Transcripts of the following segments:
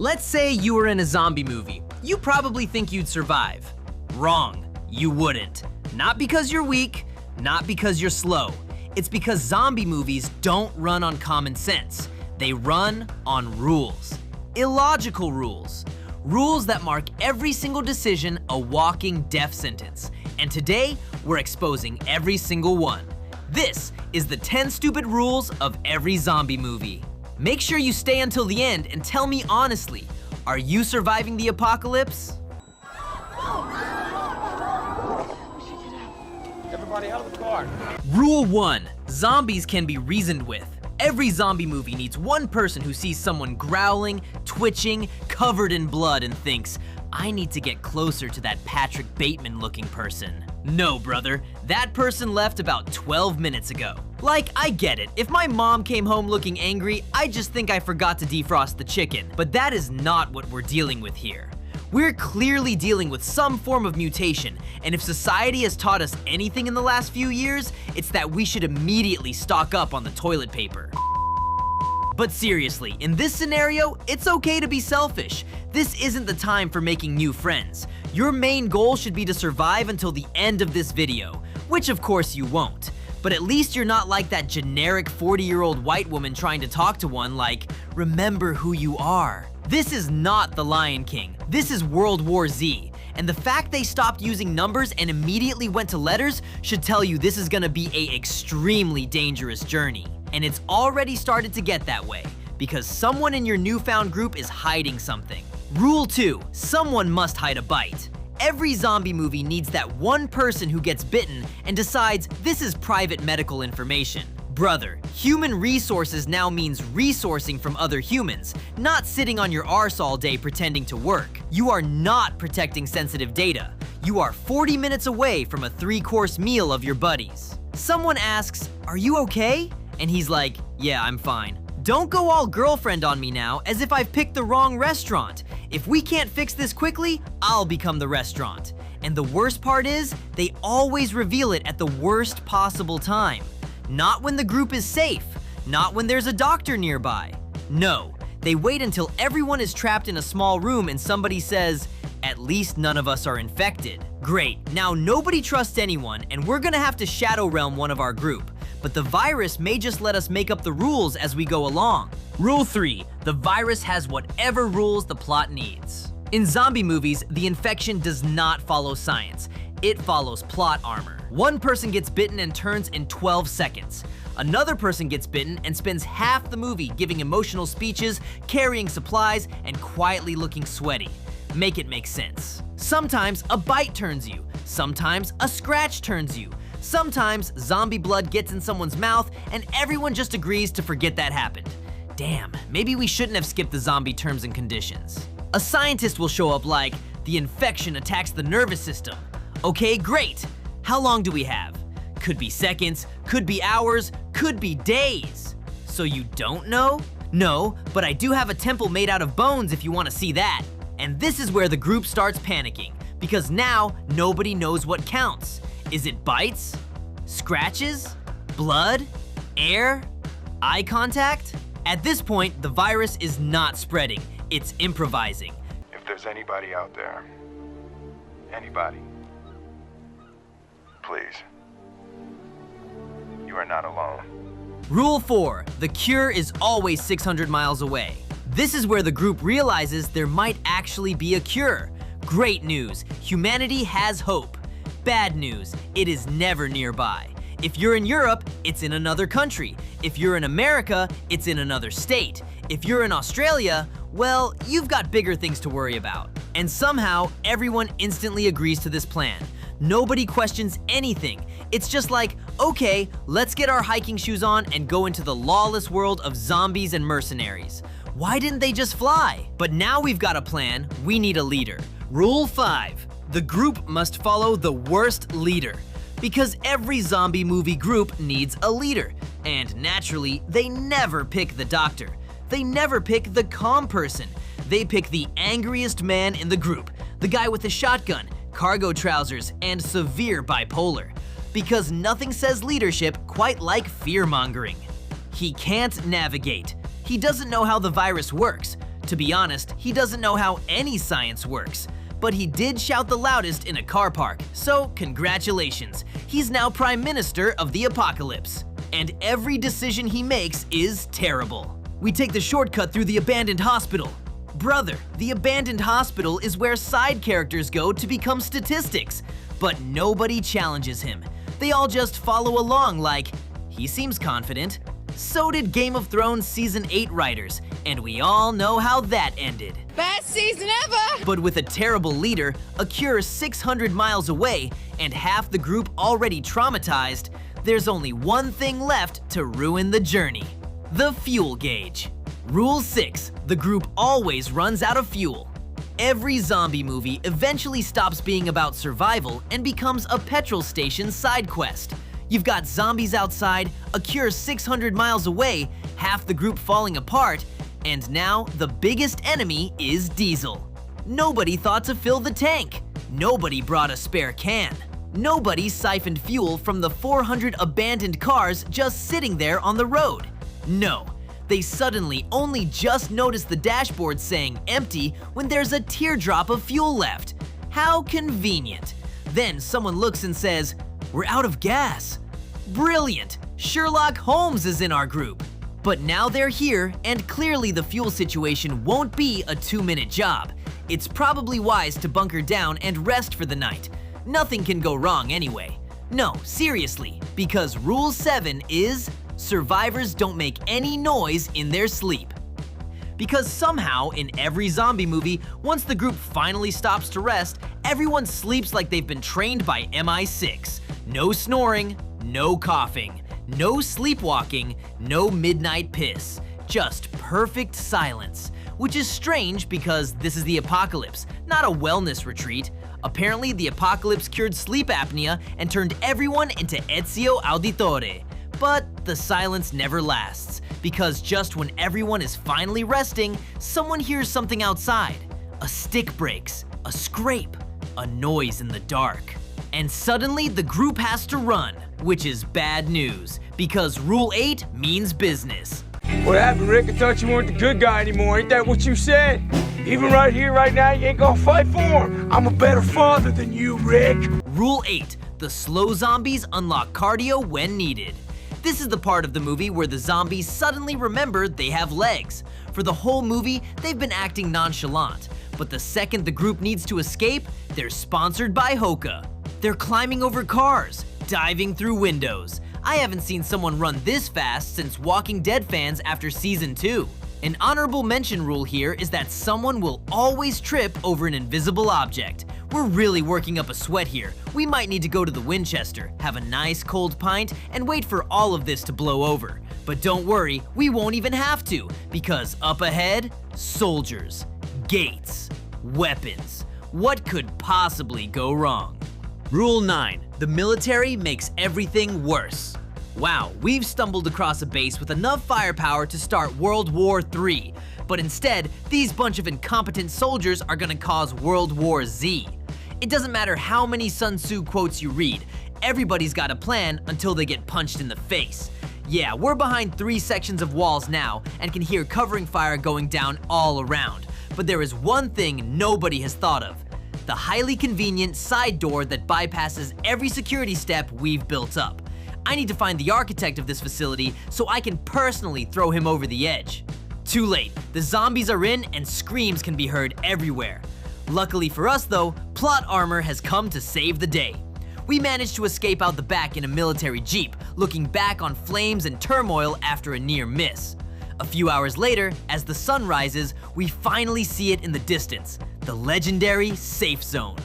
Let's say you were in a zombie movie. You probably think you'd survive. Wrong, you wouldn't. Not because you're weak, not because you're slow. It's because zombie movies don't run on common sense. They run on rules. Illogical rules. Rules that mark every single decision a walking death sentence. And today, we're exposing every single one. This is the 10 stupid rules of every zombie movie. Make sure you stay until the end and tell me honestly, are you surviving the apocalypse? Everybody out of the car. Rule 1. Zombies can be reasoned with. Every zombie movie needs one person who sees someone growling, twitching, covered in blood and thinks, I need to get closer to that Patrick Bateman-looking person. No, brother, that person left about 12 minutes ago. Like, I get it. If my mom came home looking angry, I just think I forgot to defrost the chicken. But that is not what we're dealing with here. We're clearly dealing with some form of mutation, and if society has taught us anything in the last few years, it's that we should immediately stock up on the toilet paper. But seriously, in this scenario, it's okay to be selfish. This isn't the time for making new friends. Your main goal should be to survive until the end of this video, which of course you won't. But at least you're not like that generic 40-year-old white woman trying to talk to one like, remember who you are. This is not The Lion King. This is World War Z. And the fact they stopped using numbers and immediately went to letters should tell you this is gonna be an extremely dangerous journey. And it's already started to get that way, because someone in your newfound group is hiding something. Rule 2, someone must hide a bite. Every zombie movie needs that one person who gets bitten and decides this is private medical information. Brother, human resources now means resourcing from other humans, not sitting on your arse all day pretending to work. You are not protecting sensitive data. You are 40 minutes away from a 3-course meal of your buddies. Someone asks, are you okay? And he's like, yeah, I'm fine. Don't go all girlfriend on me now, as if I've picked the wrong restaurant. If we can't fix this quickly, I'll become the restaurant. And the worst part is, they always reveal it at the worst possible time. Not when the group is safe, not when there's a doctor nearby. No, they wait until everyone is trapped in a small room and somebody says, at least none of us are infected. Great, now nobody trusts anyone and we're gonna have to Shadow Realm one of our group. But the virus may just let us make up the rules as we go along. Rule 3, the virus has whatever rules the plot needs. In zombie movies, the infection does not follow science. It follows plot armor. One person gets bitten and turns in 12 seconds. Another person gets bitten and spends half the movie giving emotional speeches, carrying supplies, and quietly looking sweaty. Make it make sense. Sometimes a bite turns you. Sometimes a scratch turns you. Sometimes zombie blood gets in someone's mouth and everyone just agrees to forget that happened. Damn, maybe we shouldn't have skipped the zombie terms and conditions. A scientist will show up like, the infection attacks the nervous system. Okay, great. How long do we have? Could be seconds, could be hours, could be days. So you don't know? No, but I do have a temple made out of bones if you want to see that. And this is where the group starts panicking, because now nobody knows what counts. Is it bites? Scratches? Blood? Air? Eye contact? At this point, the virus is not spreading, it's improvising. If there's anybody out there, anybody, please, you are not alone. Rule 4, the cure is always 600 miles away. This is where the group realizes there might actually be a cure. Great news, humanity has hope. Bad news, it is never nearby. If you're in Europe, it's in another country. If you're in America, it's in another state. If you're in Australia, well, you've got bigger things to worry about. And somehow, everyone instantly agrees to this plan. Nobody questions anything. It's just like, okay, let's get our hiking shoes on and go into the lawless world of zombies and mercenaries. Why didn't they just fly? But now we've got a plan, we need a leader. Rule 5, the group must follow the worst leader. Because every zombie movie group needs a leader. And naturally, they never pick the doctor. They never pick the calm person. They pick the angriest man in the group, the guy with the shotgun, cargo trousers, and severe bipolar. Because nothing says leadership quite like fear-mongering. He can't navigate. He doesn't know how the virus works. To be honest, he doesn't know how any science works. But he did shout the loudest in a car park, so congratulations. He's now Prime Minister of the Apocalypse. And every decision he makes is terrible. We take the shortcut through the abandoned hospital. Brother, the abandoned hospital is where side characters go to become statistics. But nobody challenges him. They all just follow along like, he seems confident. So did Game of Thrones Season 8 writers, and we all know how that ended. Best season ever! But with a terrible leader, a cure 600 miles away, and half the group already traumatized, there's only one thing left to ruin the journey: the fuel gauge. Rule 6, the group always runs out of fuel. Every zombie movie eventually stops being about survival and becomes a petrol station side quest. You've got zombies outside, a cure 600 miles away, half the group falling apart, and now the biggest enemy is diesel. Nobody thought to fill the tank. Nobody brought a spare can. Nobody siphoned fuel from the 400 abandoned cars just sitting there on the road. No, they suddenly only just noticed the dashboard saying empty when there's a teardrop of fuel left. How convenient. Then someone looks and says, "We're out of gas." Brilliant! Sherlock Holmes is in our group. But now they're here, and clearly the fuel situation won't be a 2-minute job. It's probably wise to bunker down and rest for the night. Nothing can go wrong anyway. No, seriously, because Rule 7 is survivors don't make any noise in their sleep. Because somehow, in every zombie movie, once the group finally stops to rest, everyone sleeps like they've been trained by MI6. No snoring, no coughing, no sleepwalking, no midnight piss. Just perfect silence. Which is strange because this is the apocalypse, not a wellness retreat. Apparently, the apocalypse cured sleep apnea and turned everyone into Ezio Auditore. But the silence never lasts, because just when everyone is finally resting, someone hears something outside. A stick breaks, a scrape, a noise in the dark. And suddenly the group has to run, which is bad news, because Rule 8 means business. What happened, Rick? I thought you weren't the good guy anymore. Ain't that what you said? Even right here, right now, you ain't gonna fight for him. I'm a better father than you, Rick. Rule 8, the slow zombies unlock cardio when needed. This is the part of the movie where the zombies suddenly remember they have legs. For the whole movie, they've been acting nonchalant, but the second the group needs to escape, they're sponsored by Hoka. They're climbing over cars, diving through windows. I haven't seen someone run this fast since Walking Dead fans after season 2. An honorable mention rule here is that someone will always trip over an invisible object. We're really working up a sweat here. We might need to go to the Winchester, have a nice cold pint, and wait for all of this to blow over. But don't worry, we won't even have to, because up ahead, soldiers, gates, weapons. What could possibly go wrong? Rule 9, the military makes everything worse. Wow, we've stumbled across a base with enough firepower to start World War III. But instead, these bunch of incompetent soldiers are gonna cause World War Z. It doesn't matter how many Sun Tzu quotes you read, everybody's got a plan until they get punched in the face. Yeah, we're behind 3 sections of walls now and can hear covering fire going down all around. But there is one thing nobody has thought of: the highly convenient side door that bypasses every security step we've built up. I need to find the architect of this facility so I can personally throw him over the edge. Too late, the zombies are in and screams can be heard everywhere. Luckily for us though, plot armor has come to save the day. We managed to escape out the back in a military jeep, looking back on flames and turmoil after a near miss. A few hours later, as the sun rises, we finally see it in the distance, the legendary safe zone,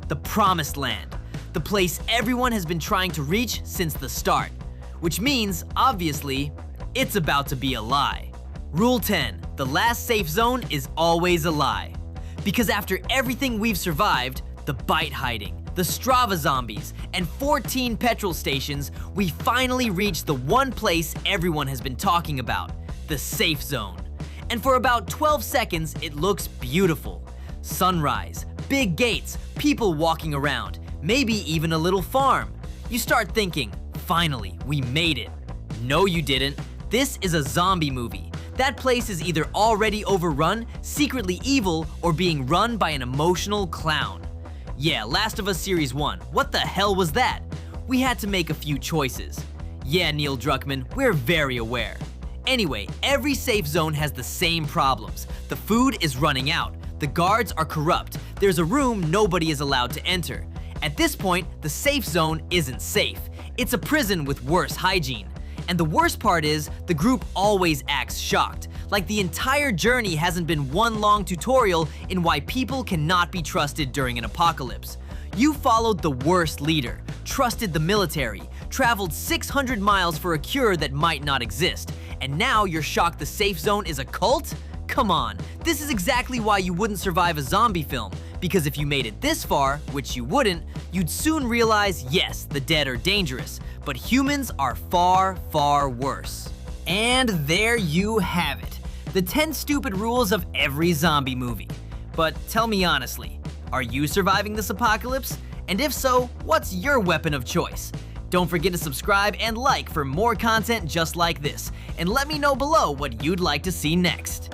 the promised land. The place everyone has been trying to reach since the start. Which means, obviously, it's about to be a lie. Rule 10, the last safe zone is always a lie. Because after everything we've survived, the bite hiding, the Strava zombies, and 14 petrol stations, we finally reached the one place everyone has been talking about, the safe zone. And for about 12 seconds, it looks beautiful. Sunrise, big gates, people walking around, maybe even a little farm. You start thinking, finally, we made it. No, you didn't. This is a zombie movie. That place is either already overrun, secretly evil, or being run by an emotional clown. Yeah, Last of Us Series 1, what the hell was that? We had to make a few choices. Yeah, Neil Druckmann, we're very aware. Anyway, every safe zone has the same problems. The food is running out, the guards are corrupt, there's a room nobody is allowed to enter. At this point, the safe zone isn't safe. It's a prison with worse hygiene. And the worst part is, the group always acts shocked, like the entire journey hasn't been one long tutorial in why people cannot be trusted during an apocalypse. You followed the worst leader, trusted the military, traveled 600 miles for a cure that might not exist, and now you're shocked the safe zone is a cult? Come on, this is exactly why you wouldn't survive a zombie film, because if you made it this far, which you wouldn't, you'd soon realize, yes, the dead are dangerous, but humans are far, far worse. And there you have it, the 10 stupid rules of every zombie movie. But tell me honestly, are you surviving this apocalypse? And if so, what's your weapon of choice? Don't forget to subscribe and like for more content just like this, and let me know below what you'd like to see next.